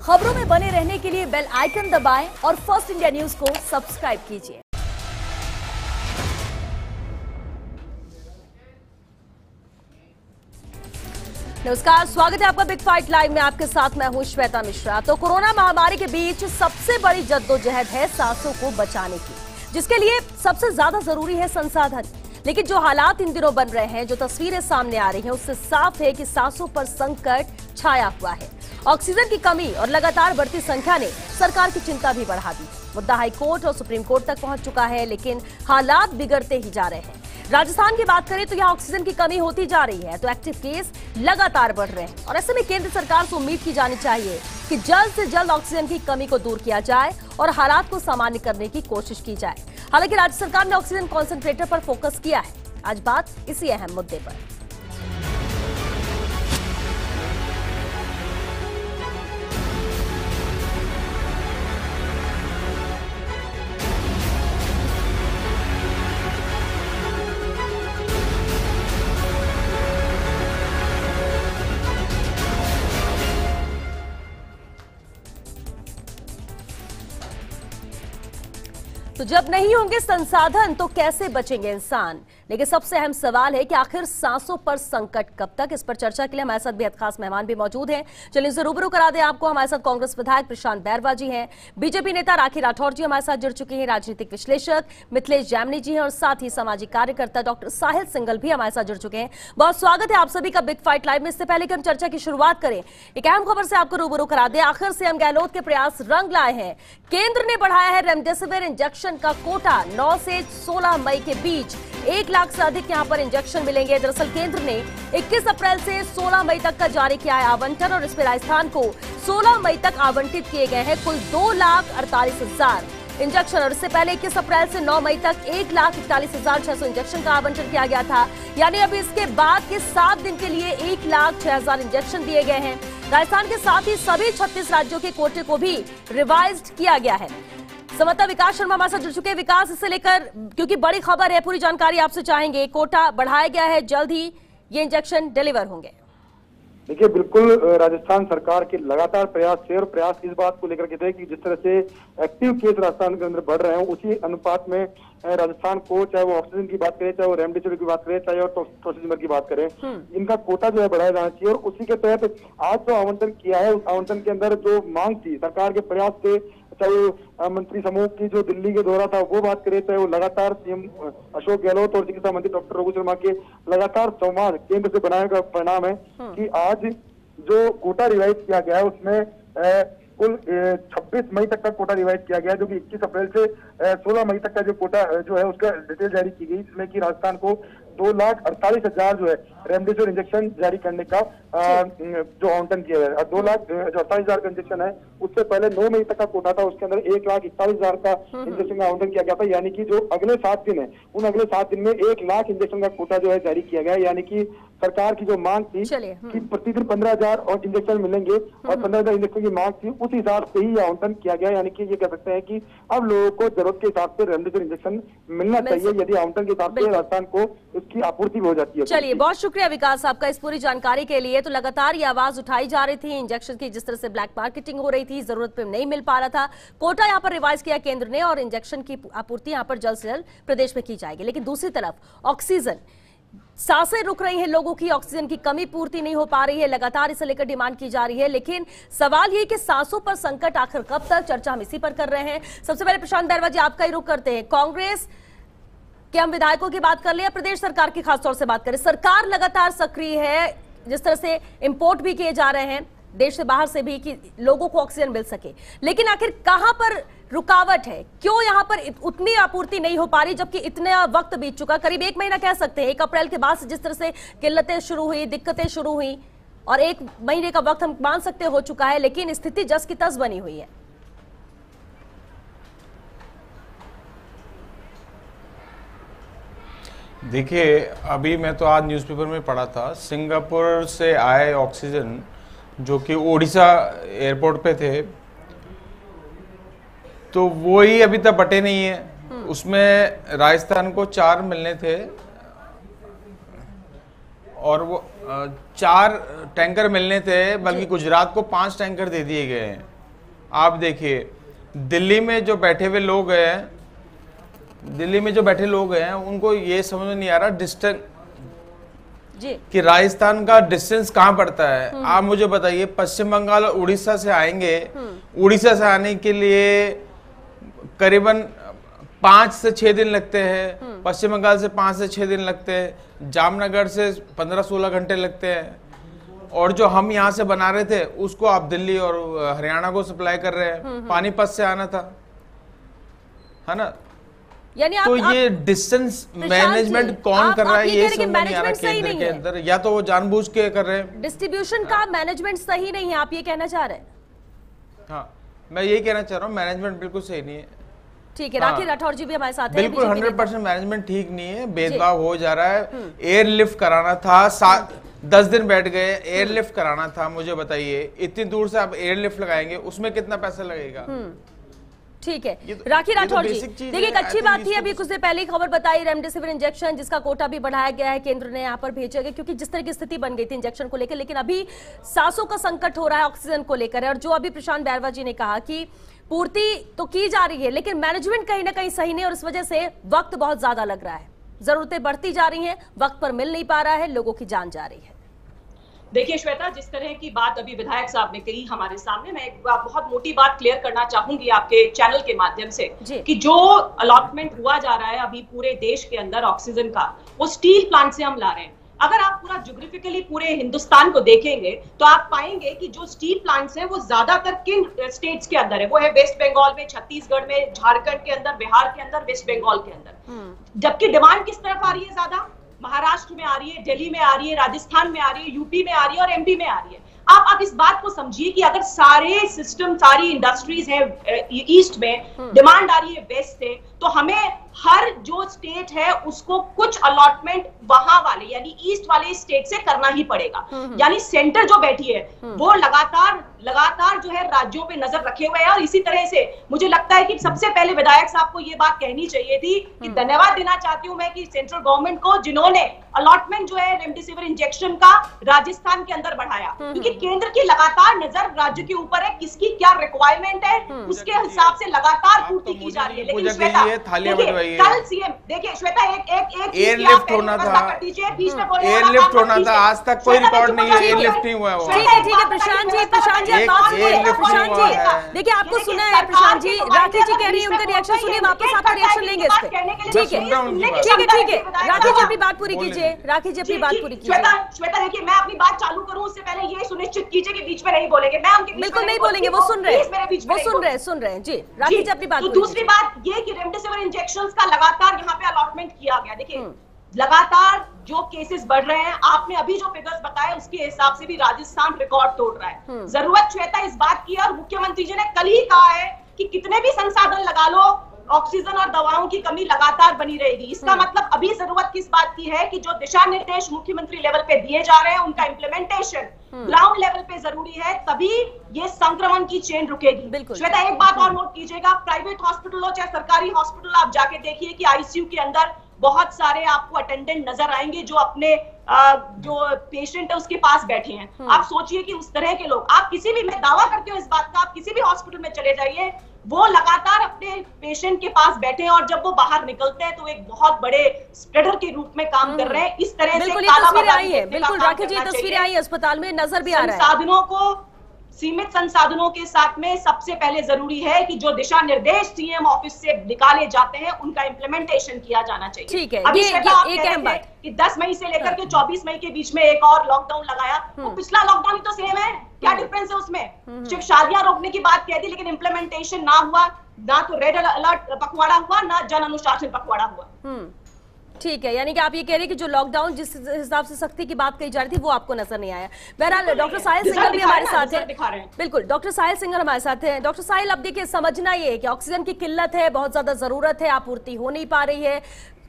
खबरों में बने रहने के लिए बेल आइकन दबाएं और फर्स्ट इंडिया न्यूज को सब्सक्राइब कीजिए। नमस्कार, स्वागत है आपका बिग फाइट लाइव में। आपके साथ मैं हूं श्वेता मिश्रा। तो कोरोना महामारी के बीच सबसे बड़ी जद्दोजहद है सांसों को बचाने की, जिसके लिए सबसे ज्यादा जरूरी है संसाधन। लेकिन जो हालात इन दिनों बन रहे हैं, जो तस्वीरें सामने आ रही हैं, उससे साफ है कि सांसों पर संकट छाया हुआ है। ऑक्सीजन की कमी और लगातार बढ़ती संख्या ने सरकार की चिंता भी बढ़ा दी। मुद्दा हाईकोर्ट और सुप्रीम कोर्ट तक पहुंच चुका है, लेकिन हालात बिगड़ते ही जा रहे हैं। राजस्थान की बात करें तो यहां ऑक्सीजन की कमी होती जा रही है, तो एक्टिव केस लगातार बढ़ रहे हैं और ऐसे में केंद्र सरकार से उम्मीद की जानी चाहिए कि जल्द से जल्द ऑक्सीजन की कमी को दूर किया जाए और हालात को सामान्य करने की कोशिश की जाए। हालांकि राज्य सरकार ने ऑक्सीजन कॉन्सेंट्रेटर पर फोकस किया है। आज बात इसी अहम मुद्दे पर। तो जब नहीं होंगे संसाधन तो कैसे बचेंगे इंसान? लेकिन सबसे अहम सवाल है कि आखिर सांसों पर संकट कब तक? इस पर चर्चा के लिए हमारे साथ बेहद खास मेहमान भी मौजूद हैं। चलिए इनसे रूबरू करा दें आपको। हमारे साथ कांग्रेस विधायक प्रशांत बैरवा जी हैं, बीजेपी नेता राखी राठौर जी हमारे साथ जुड़ चुके हैं, राजनीतिक विश्लेषक मिथिलेश जैमिनी जी हैं और साथ ही सामाजिक कार्यकर्ता डॉक्टर साहिल सिंघल भी हमारे साथ जुड़ चुके हैं। बहुत स्वागत है आप सभी का बिग फाइट लाइव में। इससे पहले कि हम चर्चा की शुरुआत करें, एक अहम खबर से आपको रूबरू करा दें। आखिर सीएम गहलोत के प्रयास रंग लाए हैं। केंद्र ने बढ़ाया है रेमडेसिविर इंजेक्शन का कोटा। 9 से 16 मई के बीच 1 लाख से अधिक यहां पर इंजेक्शन मिलेंगे। दरअसल केंद्र ने 21 अप्रैल से 16 मई तक का जारी किया है आवंटन और इसमें राजस्थान को 16 मई तक आवंटित किए गए हैं कुल 2,48,000 इंजेक्शन। और इससे पहले 21 अप्रैल से 9 मई तक 1,41,600 इंजेक्शन का आवंटन किया गया था। यानी अभी इसके बाद के 7 दिन के लिए 1,06,000 इंजेक्शन दिए गए हैं। राजस्थान के साथ ही सभी 36 राज्यों के कोटे को भी रिवाइज्ड किया गया है। समता विकास शर्मा हमारे साथ जुड़ चुके हैं। विकास, इससे लेकर क्योंकि बड़ी खबर है, पूरी जानकारी आपसे चाहेंगे। कोटा बढ़ाया गया है, जल्द ही ये इंजेक्शन डिलीवर होंगे। देखिए, बिल्कुल राजस्थान सरकार के लगातार प्रयास से और प्रयास इस बात को लेकर के थे कि जिस तरह से एक्टिव केस राजस्थान के अंदर बढ़ रहे हैं, उसी अनुपात में राजस्थान को, चाहे वो ऑक्सीजन की बात करें, चाहे वो रेमडेसिविर की बात करें, चाहे वो टोसिलिमर की बात करें, इनका कोटा जो है बढ़ाया जाना चाहिए। और उसी के तहत आज जो आवंटन किया है, उस आवंटन के अंदर जो मांग थी सरकार के प्रयास से, चाहे मंत्री समूह की जो दिल्ली के दौरा था वो बात करें, चाहे वो लगातार सीएम अशोक गहलोत और चिकित्सा मंत्री डॉक्टर रघु शर्मा के लगातार संवाद केंद्र से बनाने का परिणाम है कि आज जो कोटा रिवाइज किया गया है उसमें कुल 26 मई तक का कोटा रिवाइज किया गया है, जो कि 21 अप्रैल से 16 मई तक का जो कोटा जो है उसका डिटेल जारी की गई, जिसमें कि राजस्थान को 2,48,000 जो है रेमडेसिविर इंजेक्शन जारी करने का जो आवंटन किया गया है। 2,48,000 का इंजेक्शन है, उससे पहले 9 मई तक का कोटा था, उसके अंदर 1,41,000 का इंजेक्शन का आवंटन किया गया था। यानी कि जो अगले 7 दिन है, उन अगले 7 दिन में 1 लाख इंजेक्शन का कोटा जो है जारी किया गया है। यानी कि सरकार की जो मांग थी कि प्रतिदिन 15,000 और इंजेक्शन मिलेंगे और 15,000 इंजेक्शन की मांग थी, उस हिसाब से ही आवंटन किया गया। यानी कि ये कह सकते हैं कि अब लोगों को जरूरत के हिसाब से रेमडेसिविर इंजेक्शन मिलना चाहिए, यदि आवंटन के हिसाब से राजस्थान को उसकी आपूर्ति हो जाती है। चलिए, बहुत शुक्रिया विकास आपका इस पूरी जानकारी के लिए। तो लगातार ये आवाज उठाई जा रही थी इंजेक्शन की, जिस तरह से ब्लैक मार्केटिंग हो रही थी, जरूरत पे नहीं मिल पा रहा था। कोटा यहाँ पर रिवाइज किया केंद्र ने और इंजेक्शन की आपूर्ति यहाँ पर जल्द से जल्द प्रदेश में की जाएगी। लेकिन दूसरी तरफ ऑक्सीजन, सांसें रुक रही हैं लोगों की, ऑक्सीजन की कमी पूर्ति नहीं हो पा रही है, लगातार इसे लेकर डिमांड की जा रही है। लेकिन सवाल ये कि सांसों पर संकट आखिर कब तक? चर्चा हम इसी पर कर रहे हैं। सबसे पहले प्रशांत बैरवा जी, आपका ही रुख करते हैं। कांग्रेस के हम विधायकों की बात कर ले या प्रदेश सरकार की खासतौर से बात करें, सरकार लगातार सक्रिय है, जिस तरह से इंपोर्ट भी किए जा रहे हैं देश से बाहर से भी, कि लोगों को ऑक्सीजन मिल सके। लेकिन आखिर कहां पर रुकावट है? क्यों यहां पर उतनी आपूर्ति नहीं हो पा रही, जबकि इतना वक्त बीत चुका, करीब 1 महीना कह सकते हैं। 1 अप्रैल के बाद से जिस तरह से किल्लतें शुरू हुई, दिक्कतें शुरू हुई और 1 महीने का वक्त हम मान सकते हो चुका है, लेकिन स्थिति जस की तस बनी हुई है। देखिए, अभी मैं तो आज न्यूज़पेपर में पढ़ा था, सिंगापुर से आए ऑक्सीजन जो कि ओडिशा एयरपोर्ट पे थे, तो वो ही अभी तक बटे नहीं है। उसमें राजस्थान को 4 मिलने थे और वो 4 टैंकर मिलने थे, बल्कि गुजरात को 5 टैंकर दे दिए गए हैं। आप देखिए दिल्ली में जो बैठे हुए लोग हैं, उनको ये समझ में नहीं आ रहा डिस्टेंस जी कि राजस्थान का डिस्टेंस कहाँ पड़ता है। आप मुझे बताइए, पश्चिम बंगाल और उड़ीसा से आएंगे, उड़ीसा से आने के लिए करीबन 5 से 6 दिन लगते हैं, पश्चिम बंगाल से 5 से 6 दिन लगते हैं, जामनगर से 15-16 घंटे लगते हैं, और जो हम यहाँ से बना रहे थे उसको आप दिल्ली और हरियाणा को सप्लाई कर रहे हैं। पानीपत से आना था, है ना। यानी तो ये डिस्टेंस मैनेजमेंट कौन कर रहा है, ये समझ नहीं आ रहा केंद्र के अंदर, या तो वो जानबूझ के कर रहे हैं। डिस्ट्रीब्यूशन का मैनेजमेंट सही नहीं है, आप ये कहना चाह रहे हैं? हाँ, मैं यही कहना चाह रहा हूँ, मैनेजमेंट बिल्कुल सही नहीं है। ठीक है, राखी राठौर जी भी हमारे साथ हैं। बिल्कुल 100% मैनेजमेंट ठीक नहीं है, भेदभाव हो जा रहा है। एयरलिफ्ट कराना था, 10 दिन बैठ गए, एयरलिफ्ट कराना था। मुझे बताइए, इतनी दूर से आप एयरलिफ्ट लगाएंगे, उसमें कितना पैसा लगेगा? ठीक है, राखी राठौर जी, देखिए एक अच्छी बात थी, अभी कुछ देर पहले खबर बताई रेमडेसिविर इंजेक्शन जिसका कोटा भी बढ़ाया गया है, केंद्र ने यहाँ पर भेजा गया, क्योंकि जिस तरह की स्थिति बन गई थी इंजेक्शन को लेकर। लेकिन अभी सांसों का संकट हो रहा है ऑक्सीजन को लेकर, और जो अभी प्रशांत बैरवा जी ने कहा कि पूर्ति तो की जा रही है लेकिन मैनेजमेंट कहीं ना कहीं सही नहीं, और इस वजह से वक्त बहुत ज्यादा लग रहा है, जरूरतें बढ़ती जा रही हैं, वक्त पर मिल नहीं पा रहा है, लोगों की जान जा रही है। देखिए श्वेता, जिस तरह की बात अभी विधायक साहब ने कही हमारे सामने, मैं एक बहुत मोटी बात क्लियर करना चाहूंगी आपके चैनल के माध्यम से कि जो अलॉटमेंट हुआ जा रहा है अभी पूरे देश के अंदर ऑक्सीजन का, वो स्टील प्लांट से हम ला रहे हैं। अगर आप पूरा ज्योग्राफिकली पूरे हिंदुस्तान को देखेंगे तो आप पाएंगे कि जो स्टील प्लांट्स हैं वो ज्यादातर किन स्टेट्स के अंदर है, वो है वेस्ट बंगाल में, छत्तीसगढ़ में, झारखंड के अंदर, बिहार के अंदर, वेस्ट बंगाल के अंदर। जबकि डिमांड किस तरफ आ रही है ज्यादा? महाराष्ट्र में आ रही है, दिल्ली में आ रही है, राजस्थान में आ रही है, यूपी में आ रही है और एमपी में आ रही है। आप इस बात को समझिए कि अगर सारे सिस्टम, सारी इंडस्ट्रीज हैं ईस्ट में, डिमांड आ रही है वेस्ट से, तो हमें हर जो स्टेट है उसको कुछ अलॉटमेंट वहां वाले यानी ईस्ट वाले स्टेट से करना ही पड़ेगा। यानी सेंटर जो बैठी है वो लगातार जो है राज्यों पे नजर रखे हुए है। और इसी तरह से मुझे लगता है कि सबसे पहले विधायक साहब को ये बात कहनी चाहिए थी कि धन्यवाद देना चाहती हूं मैं कि सेंट्रल गवर्नमेंट को, जिन्होंने अलॉटमेंट जो है रेमडेसिविर इंजेक्शन का राजस्थान के अंदर बढ़ाया, क्योंकि केंद्र की लगातार नजर राज्य के ऊपर है, किसकी क्या रिक्वायरमेंट है उसके हिसाब से लगातार पूर्ति की जा रही है। लेकिन श्वेता, कल सीएम, देखिए श्वेता, एक एयरलिफ्ट होना था, एयरलिफ्ट होना था, आज तक कोई रिकॉर्ड नहीं है, एयरलिफ्ट नहीं हुआ है। ठीक है प्रशांत जी, प्रशांत जी देखिए आपको सुना है प्रशांत जी, राखी जी कह रही है, उनका रिएक्शन सुनिए, वापस आपका रिएक्शन लेंगे इस पे। ठीक है, राखी जी अपनी बात पूरी कीजिए, राखी जी अपनी बात पूरी कीजिए। श्वेता देखिए, मैं अपनी बात चालू करूं उससे पहले ये सुनिश्चित कीजिए कि बीच में नहीं बोलेंगे। मैं उनके बिल्कुल नहीं बोलेंगे, वो सुन रहे हैं जी। राखी जी अपनी बात। तो दूसरी बात ये कि रेमडेसिविर इंजेक्शंस का लगातार यहाँ पे अलॉटमेंट किया गया। देखिए लगातार जो केसेस बढ़ रहे हैं, आपने अभी जो फिगर्स बताए उसके हिसाब से भी राजस्थान रिकॉर्ड तोड़ रहा है। जरूरत श्वेता इस बात की, और मुख्यमंत्री जी ने कल ही कहा है कि कितने भी संसाधन लगा लो, ऑक्सीजन और दवाओं की कमी लगातार बनी रहेगी। इसका मतलब अभी जरूरत किस बात की है कि जो दिशा निर्देश मुख्यमंत्री लेवल पे दिए जा रहे हैं उनका इम्प्लीमेंटेशन ग्राउंड लेवल पे जरूरी है, तभी ये संक्रमण की चेन रुकेगी। श्वेता एक बात और नोट कीजिएगा, प्राइवेट हॉस्पिटल हो चाहे सरकारी हॉस्पिटल, आप जाके देखिए कि आईसीयू के अंदर बहुत सारे आपको अटेंडेंट नजर आएंगे जो अपने जो पेशेंट है उसके पास बैठे हैं। आप सोचिए कि उस तरह के लोग, आप किसी भी, मैं दावा करती हूँ इस बात का, आप किसी भी हॉस्पिटल में चले जाइए, वो लगातार अपने पेशेंट के पास बैठे हैं, और जब वो बाहर निकलते हैं तो एक बहुत बड़े स्प्रेडर के रूप में काम कर रहे हैं। इस तरह से तस्वीरें आई है, बिल्कुल राखी जी तस्वीरें आई है, अस्पताल में नजर भी आ रहा है। संसाधनों को, सीमित संसाधनों के साथ में सबसे पहले जरूरी है कि जो दिशा निर्देश सीएम ऑफिस से निकाले जाते हैं उनका इम्प्लीमेंटेशन किया जाना चाहिए। ठीक है, अभी एक अहम बात कि 10 मई से लेकर के 24 मई के बीच में एक और लॉकडाउन लगाया, वो पिछला लॉकडाउन ही तो सेम है, क्या डिफरेंस है उसमें? सिर्फ शादियां रोकने की बात कह दी लेकिन इम्प्लीमेंटेशन ना हुआ, ना तो रेड अलर्ट पखवाड़ा हुआ, ना जन अनुशासन पखवाड़ा हुआ। ठीक है, यानी कि आप ये कह रहे हैं कि जो लॉकडाउन जिस हिसाब से सख्ती की बात कही जा रही थी वो आपको नजर नहीं आया। बहरहाल डॉक्टर साहिल सिंघल भी हमारे साथ है, बिल्कुल डॉक्टर साहिल सिंघल हमारे साथ हैं। डॉक्टर साहिल, अब देखिए समझना ये है कि ऑक्सीजन की किल्लत है, बहुत ज्यादा जरूरत है, आपूर्ति हो नहीं पा रही है,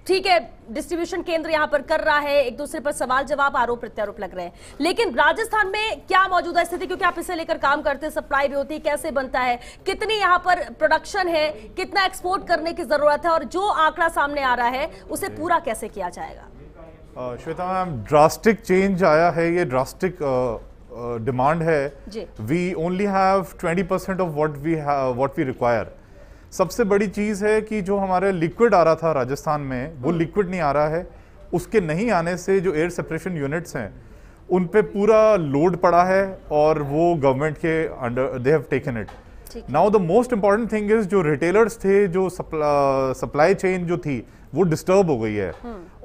ठीक है, डिस्ट्रीब्यूशन केंद्र यहाँ पर कर रहा है, एक दूसरे पर सवाल जवाब, आरोप प्रत्यारोप लग रहे हैं, लेकिन राजस्थान में क्या मौजूदा स्थिति, क्योंकि आप इसे लेकर काम करते हैं, सप्लाई भी होती है, कैसे बनता है, कितनी यहाँ पर प्रोडक्शन है, कितना एक्सपोर्ट करने की जरूरत है, और जो आंकड़ा सामने आ रहा है उसे पूरा कैसे किया जाएगा? श्वेता मैम, ड्रास्टिक चेंज आया है, ये ड्रास्टिक डिमांड है, we only have 20% of what we require. सबसे बड़ी चीज है कि जो हमारे लिक्विड आ रहा था राजस्थान में, वो लिक्विड नहीं आ रहा है। उसके नहीं आने से जो एयर सेपरेशन यूनिट्स हैं उन पे पूरा लोड पड़ा है और वो गवर्नमेंट के under they have taken it. Now the most important thing is जो रिटेलर्स थे, जो सप्लाई चेन जो थी वो डिस्टर्ब हो गई है।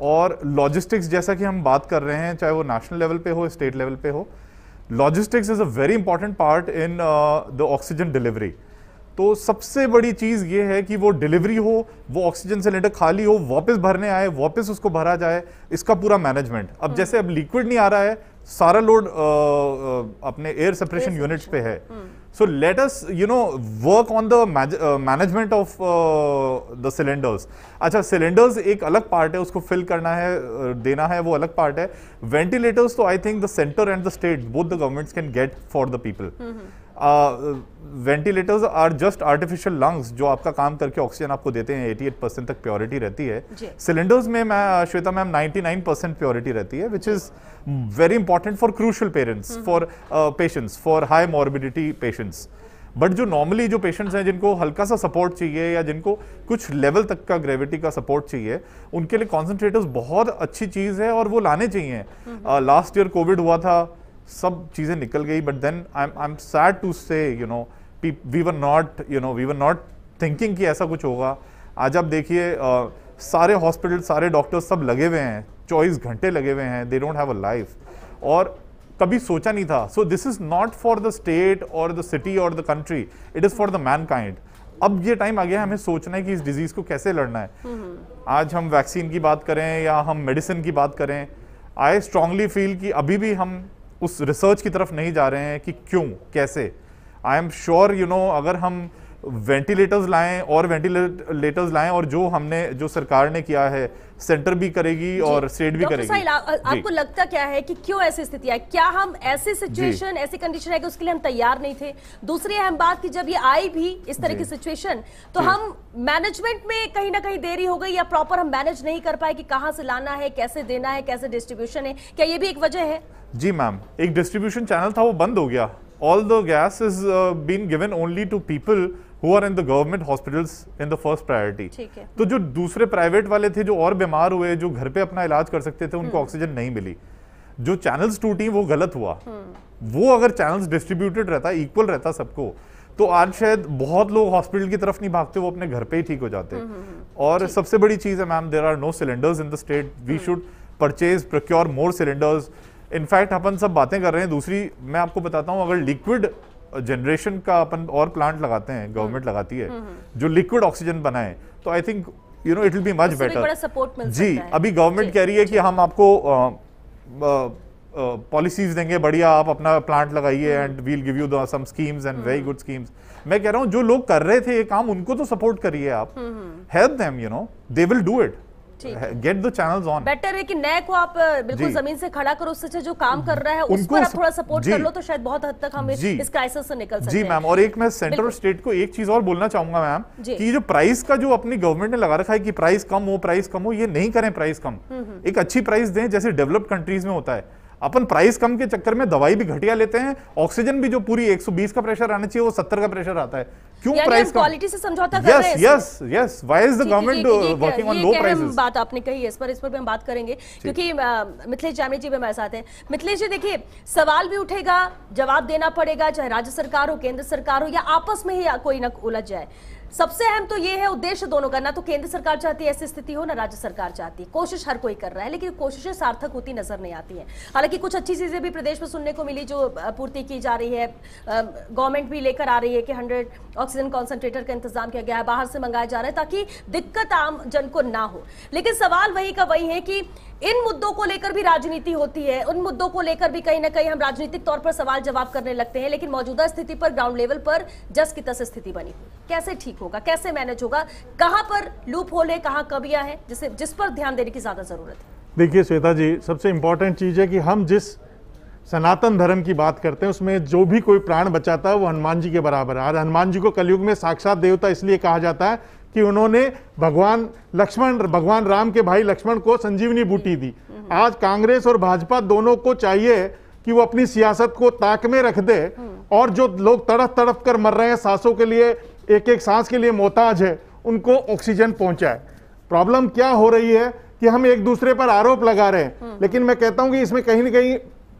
और लॉजिस्टिक्स जैसा कि हम बात कर रहे हैं, चाहे वो नेशनल लेवल पे हो, स्टेट लेवल पे हो, logistics is a very important part in the oxygen delivery. तो सबसे बड़ी चीज ये है कि वो डिलीवरी हो, वो ऑक्सीजन सिलेंडर खाली हो, वापस भरने आए, वापस उसको भरा जाए, इसका पूरा मैनेजमेंट। अब जैसे अब लिक्विड नहीं आ रहा है, सारा लोड अपने एयर सेपरेशन यूनिट्स पे है। So let us work on the management of the cylinders. अच्छा, सिलेंडर्स एक अलग पार्ट है, उसको फिल करना है, देना है, वो अलग पार्ट है। वेंटिलेटर्स तो I think the centre and the state both the governments can get for the people. Ventilators are just artificial lungs जो आपका काम करके ऑक्सीजन आपको देते हैं। 88% तक प्योरिटी रहती है। सिलेंडर्स में श्वेता मैम 99% प्योरिटी रहती है, which is very important for crucial parents, for patients, for high morbidity patients. But जो नॉर्मली जो पेशेंट्स हैं जिनको हल्का सा सपोर्ट चाहिए या जिनको कुछ लेवल तक का ग्रेविटी का सपोर्ट चाहिए, उनके लिए कॉन्सेंट्रेटर्स बहुत अच्छी चीज है और वो लाने चाहिए। लास्ट ईयर कोविड हुआ था, सब चीजें निकल गई, but then I am sad to say we were not thinking कि ऐसा कुछ होगा। आज आप देखिए सारे हॉस्पिटल, सारे डॉक्टर्स सब लगे हुए हैं, 24 घंटे लगे हुए हैं, they don't have a life, और कभी सोचा नहीं था। So this is not for the state और द सिटी और the country, it is for the Mankind. अब ये टाइम आ गया हमें सोचना है कि इस डिजीज को कैसे लड़ना है। आज हम वैक्सीन की बात करें या हम मेडिसिन की बात करें, आई स्ट्रांगली फील कि अभी भी हम उस रिसर्च की तरफ नहीं जा रहे हैं कि क्यों, कैसे। आई एम श्योर अगर हम वेंटिलेटर्स लाएं और वेंटिलेटर्स लाएं, और जो सरकार ने किया है, सेंटर भी करेगी और स्टेट भी करेगी। आपको लगता क्या है कि क्यों ऐसी स्थिति है? क्या हम ऐसी सिचुएशन, ऐसी कंडीशन है कि उसके लिए हम तैयार नहीं थे? दूसरी अहम बात कि जब ये आई भी इस तरह की सिचुएशन, तो हम मैनेजमेंट में कहीं ना कहीं देरी हो गई या प्रॉपर हम मैनेज नहीं कर पाए कि कहां से लाना है, कैसे देना है, कैसे डिस्ट्रीब्यूशन है? क्या ये भी एक वजह है? जी मैम, एक डिस्ट्रीब्यूशन चैनल था, वो बंद हो गया। All the gas is being given only to people who are in the government hospitals in the first priority. ठीक है। तो जो दूसरे प्राइवेट वाले थे, जो और बीमार हुए, जो घर पे अपना इलाज कर सकते थे, उनको ऑक्सीजन नहीं मिली। जो चैनल्स टूटी वो गलत हुआ। वो अगर चैनल्स डिस्ट्रीब्यूटेड रहता, इक्वल रहता सबको, तो आज शायद बहुत लोग हॉस्पिटल की तरफ नहीं भागते, वो अपने घर पे ही ठीक हो जाते। और सबसे बड़ी चीज है ma'am, there are no cylinders in the state. We should procure more cylinders. In fact अपन सब बातें कर रहे हैं, दूसरी मैं आपको बताता हूं, अगर लिक्विड जनरेशन का अपन और प्लांट लगाते हैं, गवर्नमेंट लगाती है, जो लिक्विड ऑक्सीजन बनाए, तो I think it will be much better. जी, अभी गवर्नमेंट कह रही है कि हम आपको पॉलिसीज देंगे बढ़िया, आप अपना प्लांट लगाइए and we'll give you some schemes and very good schemes. मैं कह रहा हूं जो लोग कर रहे थे ये काम, उनको तो सपोर्ट करिए आप, help them, they will do it. Get the channels on. Better है कि नए को आप बिल्कुल जमीन से खड़ा करो, उससे जो काम कर रहा है उस पर आप थोड़ा सपोर्ट कर लो, तो शायद बहुत हद तक हम इस क्राइसिस से निकल सकते हैं। जी मैम, और एक मैं सेंट्रल स्टेट को एक चीज और बोलना चाहूंगा मैम, कि जो प्राइस का जो अपनी गवर्नमेंट ने लगा रखा है कि प्राइस कम हो, ये नहीं करें प्राइस कम। एक अच्छी प्राइस दें जैसे डेवलप्ड कंट्रीज में होता है। अपन प्राइस कम के चक्कर में दवाई भी घटिया लेते हैं, ऑक्सीजन भी जो पूरी 120 का प्रेशर आना चाहिए वो 70 का प्रेशर आता है। क्यों प्राइस कम? क्वालिटी से समझौता कर रहे हैं। Yes, why is the government working on low prices? बात आपने कही, इस पर भी हम बात करेंगे, क्योंकि मिथिलेश जामनी जी भी हमारे साथ हैं। मिथिलेश जी देखिए, सवाल भी उठेगा, जवाब देना पड़ेगा, चाहे राज्य सरकार हो, केंद्र सरकार हो, या आपस में ही कोई ना उलझ जाए। सबसे अहम तो ये है, उद्देश्य दोनों का, ना तो केंद्र सरकार चाहती है ऐसी स्थिति हो, ना राज्य सरकार चाहती है। कोशिश हर कोई कर रहा है, लेकिन कोशिशें सार्थक होती नजर नहीं आती हैं। हालांकि कुछ अच्छी चीजें भी प्रदेश में सुनने को मिली, जो पूर्ति की जा रही है। गवर्नमेंट भी लेकर आ रही है कि 100 ऑक्सीजन कॉन्सेंट्रेटर का इंतजाम किया गया है, बाहर से मंगाया जा रहा है, ताकि दिक्कत आम जन को ना हो। लेकिन सवाल वही का वही है कि इन मुद्दों को लेकर भी राजनीति होती है, उन मुद्दों को लेकर भी कहीं ना कहीं हम राजनीतिक तौर पर सवाल जवाब करने लगते हैं। लेकिन मौजूदा स्थिति पर, ग्राउंड लेवल पर जस की तस स्थिति बनी हुई, कैसे ठीक होगा, कैसे मैनेज होगा, कहां पर लूप होल है, कहां कमियां हैं, जिस पर ध्यान देने की ज्यादा जरूरत है? देखिए श्वेता जी, सबसे इंपॉर्टेंट चीज है कि हम जिस सनातन धर्म की बात करते हैं उसमें जो भी कोई प्राण बचाता है वो हनुमान जी के बराबर है। आज हनुमान जी को कलयुग में साक्षात देवता इसलिए कहा जाता है कि उन्होंने भगवान राम के भाई लक्ष्मण को संजीवनी बूटी दी। आज कांग्रेस और भाजपा दोनों को चाहिए कि वो अपनी सियासत को ताक में रख दे और जो लोग तड़प तड़प कर मर रहे हैं, सांसों के लिए, एक एक सांस के लिए मोहताज है, उनको ऑक्सीजन पहुंचाए। प्रॉब्लम क्या हो रही है कि हम एक दूसरे पर आरोप लगा रहे हैं, लेकिन मैं कहता हूं कि इसमें कहीं ना कहीं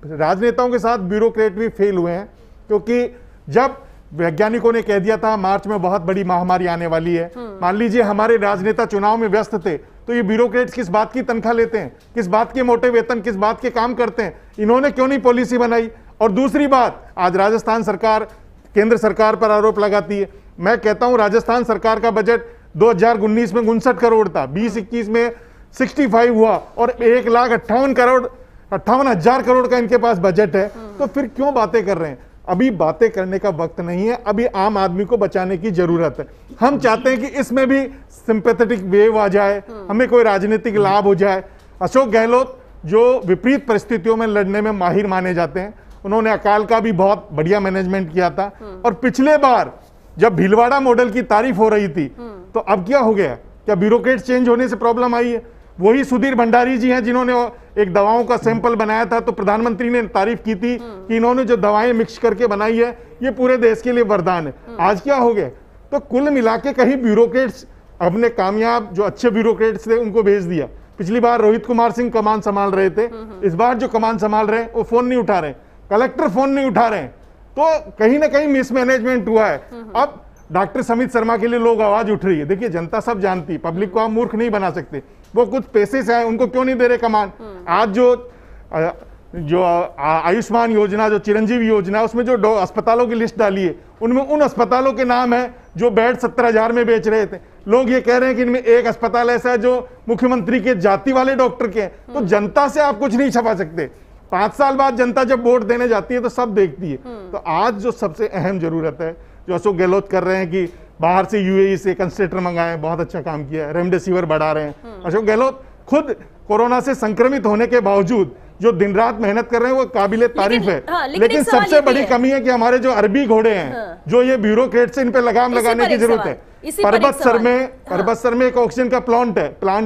राजनेताओं के साथ ब्यूरोक्रेट भी फेल हुए हैं, क्योंकि जब वैज्ञानिकों ने कह दिया था मार्च में बहुत बड़ी महामारी आने वाली है, मान लीजिए हमारे राजनेता चुनाव में व्यस्त थे, तो ये ब्यूरोक्रेट्स किस बात की तनख्वाह लेते हैं, किस बात के मोटे वेतन, किस बात के काम करते हैं, इन्होंने क्यों नहीं पॉलिसी बनाई। और दूसरी बात, आज राजस्थान सरकार केंद्र सरकार पर आरोप लगाती है। मैं कहता हूं राजस्थान सरकार का बजट 2019 में 59 करोड़ था, 2021 में 65 हुआ और 1,58,000 करोड़ का इनके पास बजट है, तो फिर क्यों बातें कर रहे हैं। अभी बातें करने का वक्त नहीं है, अभी आम आदमी को बचाने की जरूरत है। हम चाहते हैं कि इसमें भी सिंपैथेटिक वेव आ जाए, हमें कोई राजनीतिक लाभ हो जाए। अशोक गहलोत जो विपरीत परिस्थितियों में लड़ने में माहिर माने जाते हैं, उन्होंने अकाल का भी बहुत बढ़िया मैनेजमेंट किया था। और पिछले बार जब भीलवाड़ा मॉडल की तारीफ हो रही थी, तो अब क्या हो गया, क्या ब्यूरोक्रेट चेंज होने से प्रॉब्लम आई है। वही सुधीर भंडारी जी हैं जिन्होंने एक दवाओं का सैंपल बनाया था, तो प्रधानमंत्री ने तारीफ की थी कि इन्होंने जो दवाएं मिक्स करके बनाई है ये पूरे देश के लिए वरदान है। आज क्या हो गया, तो कुल मिला के कहीं ब्यूरोक्रेट्स, अपने कामयाब जो अच्छे ब्यूरोक्रेट्स थे उनको भेज दिया। पिछली बार रोहित कुमार सिंह कमान संभाल रहे थे, इस बार जो कमान संभाल रहे हैं वो फोन नहीं उठा रहे, कलेक्टर फोन नहीं उठा रहे हैं, तो कहीं ना कहीं मिसमैनेजमेंट हुआ है। अब डॉक्टर समित शर्मा के लिए लोग आवाज उठ रही है। देखिए जनता सब जानती है, पब्लिक को आप मूर्ख नहीं बना सकते, वो कुछ पैसे से आए, उनको क्यों नहीं दे रहे कमान। आज जो आयुष्मान योजना, जो चिरंजीवी योजना, उसमें जो अस्पतालों की लिस्ट डाली है, उनमें उन अस्पतालों के नाम है जो बेड 17,000 में बेच रहे थे। लोग ये कह रहे हैं कि इनमें एक अस्पताल ऐसा है जो मुख्यमंत्री के जाति वाले डॉक्टर के हैं। तो जनता से आप कुछ नहीं छपा सकते। 5 साल बाद जनता जब वोट देने जाती है तो सब देखती है। तो आज जो सबसे अहम जरूरत है, जो अशोक गहलोत कर रहे हैं कि बाहर से यूएई से कंसंट्रेटर मंगाए, बहुत अच्छा काम किया है, रेमडेसिविर बढ़ा रहे हैं। अशोक गहलोत खुद कोरोना से संक्रमित होने के बावजूद जो दिन रात मेहनत कर रहे हैं वो काबिले तारीफ है। लेकिन सबसे बड़ी कमी है कि हमारे जो अरबी घोड़े हैं, जो ये ब्यूरोक्रेट से इन पे लगाम लगाने की जरूरत है। पर्वत सर में एक ऑक्सीजन का प्लांट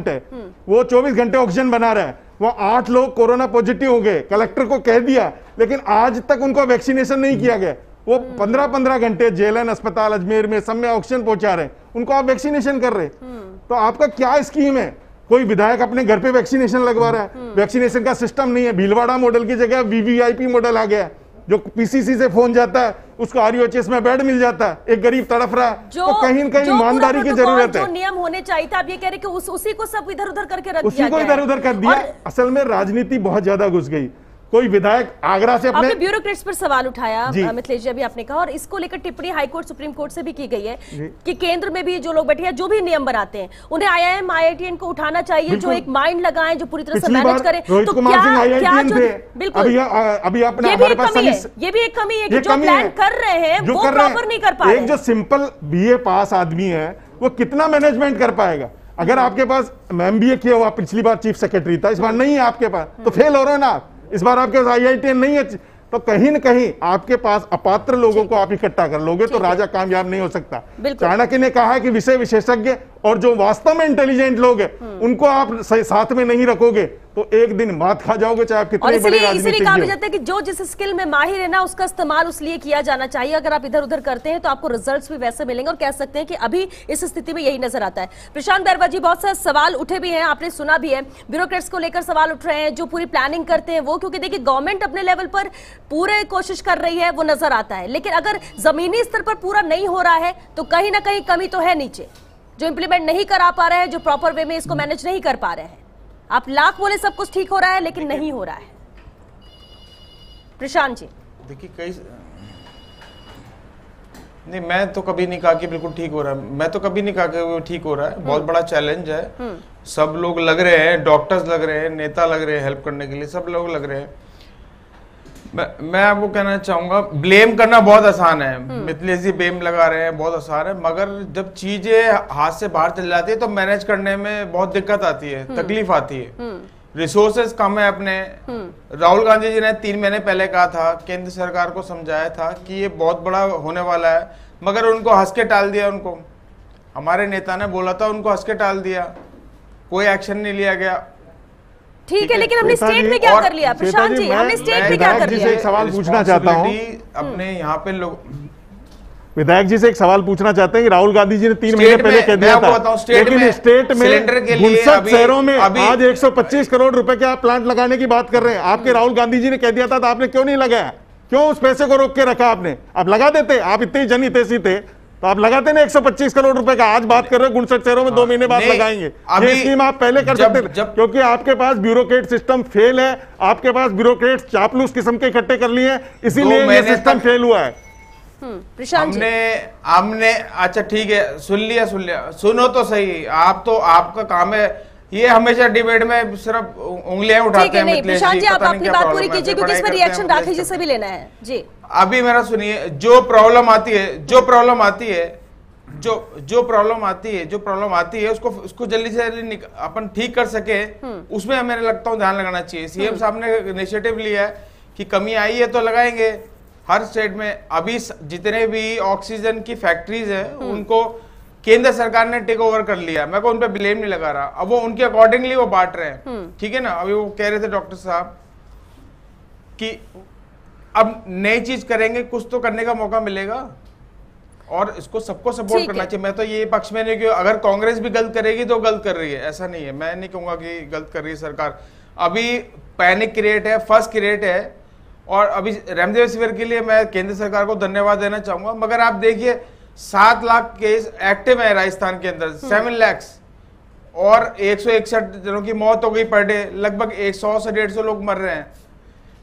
है, वो 24 घंटे ऑक्सीजन बना रहा है। वो 8 लोग कोरोना पॉजिटिव हो गए, कलेक्टर को कह दिया, लेकिन आज तक उनको वैक्सीनेशन नहीं किया गया। वो 15-15 घंटे जेएलएन अस्पताल अजमेर में सब में ऑक्सीजन पहुंचा रहे हैं, उनको आप वैक्सीनेशन कर रहे। तो आपका क्या स्कीम है। कोई विधायक अपने घर पे वैक्सीनेशन लगवा रहा है, वैक्सीनेशन का सिस्टम नहीं है। भीलवाड़ा मॉडल की जगह वीवीआईपी मॉडल आ गया, जो पीसीसी से फोन जाता है उसको आरयूएचएस में बेड मिल जाता है, एक गरीब तड़फ रहा है। तो कहीं न कहीं ईमानदारी की जरूरत है। जो नियम होने चाहिए था, आप ये कह रहे कि उसी को सब इधर उधर करके रख दिया, उसी को इधर उधर कर दिया। असल में राजनीति बहुत ज्यादा घुस गई। कोई विधायक आगरा से आपने ब्यूरोक्रेट्स पर सवाल उठाया मिथिलेश जी, अभी आपने कहा, और इसको लेकर टिप्पणी हाईकोर्ट सुप्रीम कोर्ट से भी की गई है कि केंद्र में भी जो लोग बैठे हैं, जो भी नियम बनाते हैं, उन्हें आईआईएम आईआईटीएन को उठाना चाहिए, जो एक माइंड लगाएं, जो पूरी तरह से मैनेज करें। तो बिल्कुल अभी आपने ये भी एक कमी है कि जो प्लान कर रहे हैं वो प्रॉपर नहीं कर पा रहे। एक जो सिंपल बीए पास आदमी है वो कितना मैनेजमेंट कर पाएगा। अगर आपके पास एमबीए किया हुआ, पिछली बार चीफ सेक्रेटरी था, इस बार नहीं है आपके पास, तो फेल हो रहे हो ना। इस बार आपके पास आईआईटीएन नहीं है, तो कहीं न कहीं आपके पास अपात्र लोगों को आप इकट्ठा कर लोगे तो राजा कामयाब नहीं हो सकता। चाणक्य ने कहा है कि विषय विशेषज्ञ और जो वास्तव में इंटेलिजेंट लोग हैं उनको आप साथ में नहीं रखोगे तो एक दिन मात खा जाओगे, चाहे आप कितने बड़े राजनीतिज्ञ हो। इसलिए कहा जाता है कि जो जिस स्किल में माहिर है ना, उसका इस्तेमाल उसलिए किया जाना चाहिए। अगर आप इधर उधर करते हैं तो आपको रिजल्ट्स भी वैसे मिलेंगे। और कह सकते हैं कि अभी इस स्थिति में यही नजर आता है। प्रशांत बैरवा जी, बहुत सारे सवाल उठे भी हैं, आपने सुना भी है, ब्यूरोक्रेट्स को लेकर सवाल उठ रहे हैं, जो पूरी प्लानिंग करते हैं वो, क्योंकि देखिए गवर्नमेंट अपने लेवल पर पूरे कोशिश कर रही है, वो नजर आता है, लेकिन अगर जमीनी स्तर पर पूरा नहीं हो रहा है तो कहीं ना कहीं कमी तो है नीचे, जो इंप्लीमेंट नहीं करा पा रहे हैं, जो प्रॉपर वे में इसको मैनेज नहीं कर पा रहे हैं। आप लाख बोले सब कुछ ठीक हो रहा है, लेकिन नहीं हो रहा है। प्रशांत जी, देखिए कई नहीं, मैं तो कभी नहीं कहा कि बिल्कुल ठीक हो रहा है, मैं तो कभी नहीं कहा कि वो ठीक हो रहा है। बहुत बड़ा चैलेंज है, सब लोग लग रहे हैं, डॉक्टर्स लग रहे हैं, नेता लग रहे हैं हेल्प करने के लिए, सब लोग लग रहे हैं। मैं आपको कहना चाहूंगा, ब्लेम करना बहुत आसान है, मिथिलेश जी ब्लेम लगा रहे हैं, बहुत आसान है, मगर जब चीजें हाथ से बाहर चल जाती है तो मैनेज करने में बहुत दिक्कत आती है, तकलीफ आती है। रिसोर्सेज कम है अपने। राहुल गांधी जी ने 3 महीने पहले कहा था, केंद्र सरकार को समझाया था कि ये बहुत बड़ा होने वाला है, मगर उनको हंस के टाल दिया। उनको हमारे नेता ने बोला था, उनको हंस के टाल दिया, कोई एक्शन नहीं लिया गया। ठीक है, लेकिन हमने स्टेट में क्या कर लिया प्रशांत जी? हमने स्टेट में क्या कर लिया? एक सवाल पूछना चाहता हूँ अपने यहाँ पे लोग, विधायक जी से एक सवाल पूछना चाहते हैं कि राहुल गांधी जी ने 3 महीने पहले कह दिया था, लेकिन स्टेट में 59 शहरों में आज 125 करोड़ रुपए के आप प्लांट लगाने की बात कर रहे हैं। आपके राहुल गांधी जी ने कह दिया था तो आपने क्यों नहीं लगाया? क्यों उस पैसे को रोक के रखा आपने? आप लगा देते, आप इतने जनहितैषी थे तो आप लगाते ना 125 करोड़ रुपए का। आज बात कर रहे हो 59 शहरों में 2 महीने बाद लगाएंगे। ये स्कीम आप पहले कर सकते थे, क्योंकि आपके पास ब्यूरोक्रेट सिस्टम फेल है, आपके पास ब्यूरोक्रेट चापलूस किस्म के इकट्ठे कर लिए, इसीलिए ये सिस्टम फेल हुआ है। हमने अच्छा ठीक है, सुन लिया, सुनो तो सही। आप तो, आपका काम है ये हमेशा डिबेट में सिर्फ उंगलियां उठाते हैं। नहीं प्रशांत जी, आप अपनी बात पूरी कीजिए क्योंकि इस पर रिएक्शन राखी जी से भी लेना है जी। अभी मेरा सुनिए, जो प्रॉब्लम आती है उसको जल्दी से जल्दी अपन ठीक कर सके, उसमें मेरे लगता हूँ ध्यान लगाना चाहिए। सीएम साहब ने इनिशिएटिव लिया है कि कमी आई है तो लगाएंगे हर स्टेट में। अभी जितने भी ऑक्सीजन की फैक्ट्रीज हैं उनको केंद्र सरकार ने टेक ओवर कर लिया। मैं को उन पे ब्लेम नहीं लगा रहा, अब वो उनके अकॉर्डिंगली वो बांट रहे हैं, ठीक है ना। अभी वो कह रहे थे डॉक्टर साहब कि अब नई चीज करेंगे, कुछ तो करने का मौका मिलेगा और इसको सबको सपोर्ट करना चाहिए। मैं तो ये पक्ष में नहीं कि अगर कांग्रेस भी गलत करेगी तो गलत कर रही है, ऐसा नहीं है। मैं नहीं कहूंगा कि गलत कर रही है सरकार। अभी पैनिक क्रिएट है, फर्स्ट क्रिएट है, और अभी रेमडेसिविर के लिए मैं केंद्र सरकार को धन्यवाद देना चाहूंगा। मगर आप देखिए 7 लाख केस एक्टिव है राजस्थान के अंदर, 7 लाख, और 161 जनों की मौत हो गई पर डे, लगभग 100 से 150 लोग मर रहे हैं।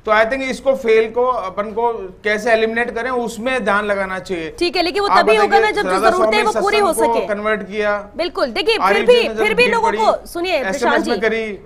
तो आई थिंक इसको फेल को अपन को कैसे एलिमिनेट करें उसमें ध्यान लगाना चाहिए। ठीक है, लेकिन वो तभी होगा ना जब जो जरूरत है वो पूरी हो सके। कन्वर्ट किया, बिल्कुल। देखिए फिर भी लोगों को सुनिए प्रशांत जी,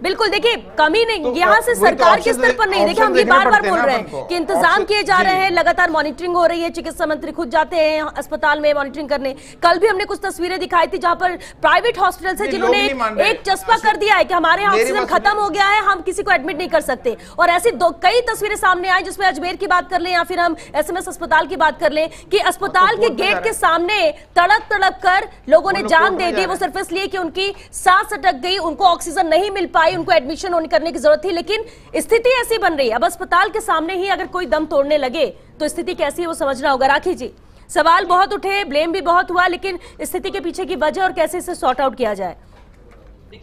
बिल्कुल देखिए कमी नहीं यहाँ से सरकार के स्तर पर नहीं। देखिए हम ये बार-बार बोल रहे हैं कि इंतजाम किए जा रहे हैं, लगातार मॉनिटरिंग हो रही है, चिकित्सा मंत्री खुद जाते हैं अस्पताल में मॉनिटरिंग करने। कल भी हमने कुछ तस्वीरें दिखाई थी जहां पर प्राइवेट हॉस्पिटल है जिन्होंने एक चस्पा कर दिया है कि हमारे यहाँ ऑक्सीजन खत्म हो गया है, हम किसी को एडमिट नहीं कर सकते। और ऐसी कई तस्वीरें सामने आई, जिसमें अजमेर की बात कर लें या फिर हम एसएमएस अस्पताल की बात कर लें कि अस्पताल के गेट के सामने तड़प कर लोगों ने जान दे दी, वो सिर्फ इसलिए कि उनकी सांस अटक गई, उनको ऑक्सीजन नहीं मिल पाई, उनको एडमिशन करने की जरूरत थी। लेकिन स्थिति ऐसी बन रही है, अब अस्पताल के सामने ही अगर कोई दम तोड़ने लगे तो स्थिति कैसी है वो समझना होगा। राखी जी, सवाल बहुत उठे, ब्लेम भी बहुत हुआ, लेकिन स्थिति के पीछे की वजह और कैसे इसे सॉर्ट आउट किया जाए।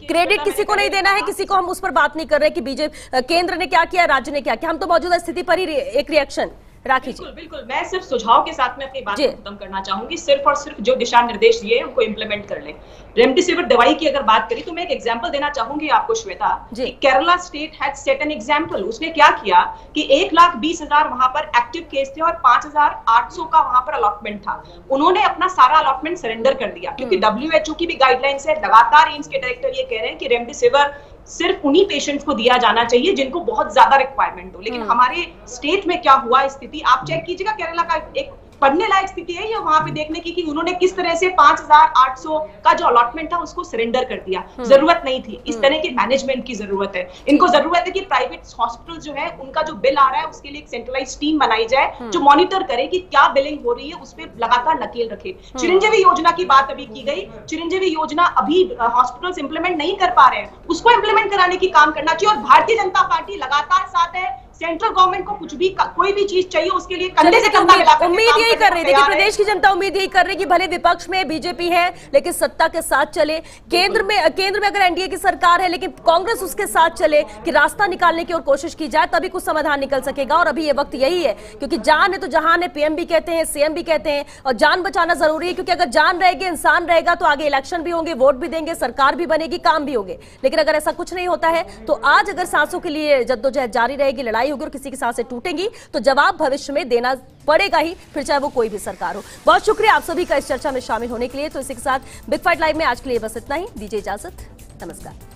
क्रेडिट किसी को नहीं देना है, किसी को हम उस पर बात नहीं कर रहे कि बीजेपी केंद्र ने क्या किया, राज्य ने क्या किया। हम तो मौजूदा स्थिति पर ही एक रिएक्शन। राखी जी, बिल्कुल मैं सिर्फ सुझाव के साथ में अपनी बात को खत्म करना चाहूंगी। सिर्फ और सिर्फ जो दिशा निर्देश दिए उनको इंप्लीमेंट कर लें। रेमडेसिविर दवाई की अगर बात करी तो मैं एक एग्जांपल देना चाहूंगी आपको Shweta, Kerala state had set an example. उसने क्या किया कि 1,20,000 वहां पर एक्टिव केस थे और 5,800 का वहां पर अलॉटमेंट था। उन्होंने अपना सारा अलॉटमेंट सरेंडर कर दिया, क्योंकि WHO की भी गाइडलाइंस है, लगातार एम्स के डायरेक्टर ये कह रहे हैं कि रेमडेसिविर सिर्फ उन्हीं पेशेंट्स को दिया जाना चाहिए जिनको बहुत ज्यादा रिक्वायरमेंट हो। लेकिन हमारे स्टेट में क्या हुआ स्थिति आप चेक कीजिएगा। केरला का एक पढ़ने लायक स्थिति है ये वहां पे देखने की कि उन्होंने किस तरह से 5,800 का जो अलॉटमेंट था उसको सरेंडर कर दिया। जरूरत नहीं थी, इस तरह के मैनेजमेंट की जरूरत है। इनको जरूरत है कि प्राइवेट हॉस्पिटल जो है उनका जो बिल आ रहा है उसके लिए एक सेंट्रलाइज टीम बनाई जाए जो मॉनिटर करे कि क्या बिलिंग हो रही है, उस पर लगातार नकेल रखे। चिरंजीवी योजना की बात अभी की गई, चिरंजीवी योजना अभी हॉस्पिटल्स इंप्लीमेंट नहीं कर पा रहे हैं, उसको इंप्लीमेंट कराने की काम करना चाहिए। और भारतीय जनता पार्टी लगातार साथ है। सेंट्रल गवर्नमेंट को कुछ भी कोई भी चीज चाहिए उसके लिए कंधे से कंधा मिलाकर उम्मीद यही कर रही है। देखिए प्रदेश की जनता उम्मीद यही कर रही है कि भले विपक्ष में बीजेपी है लेकिन सत्ता के साथ चले, केंद्र में अगर एनडीए की सरकार है लेकिन कांग्रेस उसके साथ चले, कि रास्ता निकालने की और कोशिश की जाए, तभी कुछ समाधान निकल सकेगा। और अभी ये वक्त यही है, क्योंकि जान है तो जहान है, पीएम भी कहते हैं, सीएम भी कहते हैं, और जान बचाना जरूरी है। क्योंकि अगर जान रहेगी, इंसान रहेगा, तो आगे इलेक्शन भी होंगे, वोट भी देंगे, सरकार भी बनेगी, काम भी होंगे। लेकिन अगर ऐसा कुछ नहीं होता है तो आज अगर सांसों के लिए जद्दोजहद जारी रहेगी, लड़ाई होगी और किसी की सांसें टूटेंगी, तो जवाब भविष्य में देना पड़ेगा ही, फिर चाहे वो कोई भी सरकार हो। बहुत शुक्रिया आप सभी का इस चर्चा में शामिल होने के लिए। तो इसी के साथ बिग फाइट लाइव में आज के लिए बस इतना ही। दीजिए इजाजत, नमस्कार।